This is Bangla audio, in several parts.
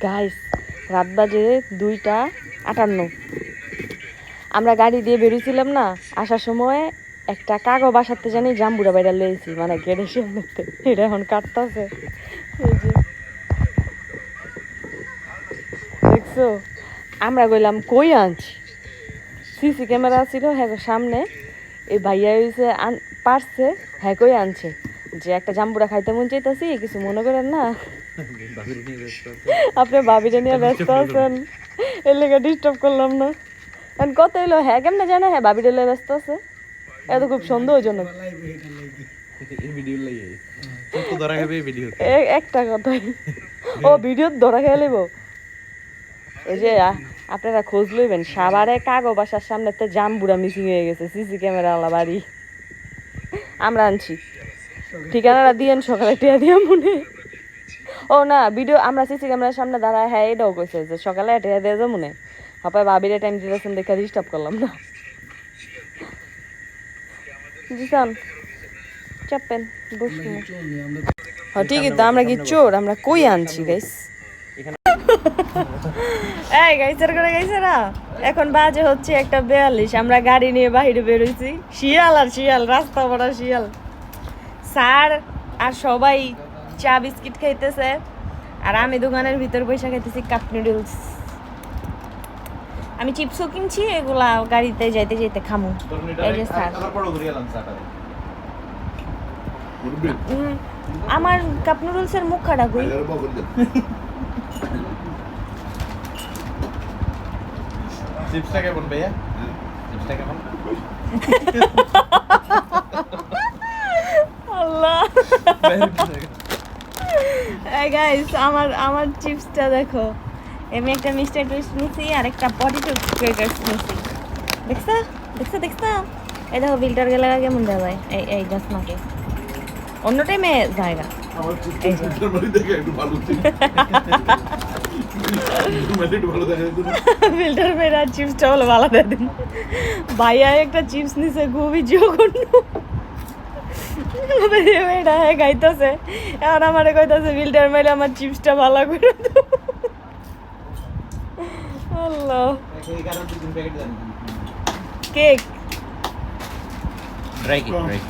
গাইস রাত বাজে 2:58। আমরা গাড়ি দিয়ে বেরিয়েছিলাম না, আসার সময় একটা কাগো বাসাতে জানি জাম্বুরা বাইরে লয়েছি, মানে গেটের সামনেতে। এটা এখন কাটতেছে, এই যে দেখছো। আমরা কইলাম কই আনছি, সিসি ক্যামেরা ছিল হ্যাঁ সামনে। এই ভাইয়া হইছে পারছে, হ্যাঁ কই আনছে যে একটা জাম্বুরা খাইতে মন চাইতেছি, কিছু মনে করেন না। আপনি ভাবিটা নিয়ে ব্যস্ত আছেন, এর লেগে ডিস্টার্ব করলাম না। কত হইলো হ্যাঁ কেমনে জানে, হ্যাঁ ভাবিটা লয়ে ব্যস্ত আছে, এত খুব সন্দেহজনক একটা কথাই। ও ভিডিও ধরা খেয়ে লিব। এই যে আপনারা খোঁজ লইবেন, সাভারে কাগো বাসার সামনে তো জাম্বুরা মিসিং হয়ে গেছে, সিসি ক্যামেরা আলা বাড়ি। আমরা আনছি, ঠিকানাটা দিয়েন, সকালে টিয়া দিয়া মনে। ও না, ভিডিও আমরা সিসি ক্যামেরার সামনে দাঁড়ায়, হ্যাঁ এটাও কইছে যে সকালে টিয়া দিয়ে যাবো মনে। হপায় ভাবিরে টাইম দিতেছেন দেখে ডিস্টার্ব করলাম না। জিসান চাপেন বসুন। হ্যাঁ ঠিকই তো, আমরা কি চোর? আমরা কই আনছি গাইস? এই গাইসার করে গাইসারা, এখন বাজে হচ্ছে 1:42। আমরা গাড়ি নিয়ে বাইরে বেরোইছি। শিয়াল আর শিয়াল, রাস্তা বড় শিয়াল। স্যার আর সবাই চা বিস্কিট খাইতেছে, আর আমি দোকানের ভিতর বসে খাইতেছি কাপ নুডলস। আমি চিপসও কিনছি, এগুলা গাড়িতে যাইতে যাইতে খামু। এই যে স্যার, আমার কাপ নুডলসের মুখ খারাপ হই। চিপসটা কেমন ভাইয়া? চিপসটা কেমন? আল্লাহ, এই গাইস আমার চিপসটা দেখো। আমি একটা মিস্টার টুইস্ট নিছি আর একটা পটেটো ক্র্যাকারস নিছি। দেখছো দেখছো দেখছো, এই দেখো ফিল্টার গেলে কেমন যায়। এই গাছ মাকে অন্য টাইমে জায়গা। আমার চিপসের মানে দেখে একটু ভালো ছিল। ফিল্টার মেরা চিপসটা হলো ভালো দেয় দিন। ভাইয়া একটা চিপস নিছে, খুবই জঘন্য। এটা গাইতেছে, এখন আমার কইতাছে ফিল্টার মেরে আমার চিপসটা ভালো করে দাও। আল্লাহ, কেক ড্রাই কেক, ড্রাই।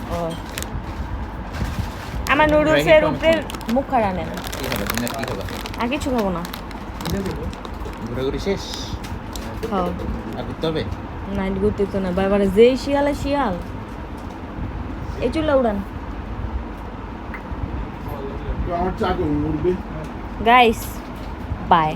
আমার নুডলসের উপরে মুখ খাড়া নেন। কি খাবে? ডিনার কি খাবে? আর কিছু খাবো না। ঘোরাঘুরি শেষ? হ্যাঁ, আর করতে হবে? নাইট ঘুরতে তো না, বারবারে যেই শিয়ালে শিয়াল। এই চুলা উড়ান আমার চা করুন মুরগি। Guys, by.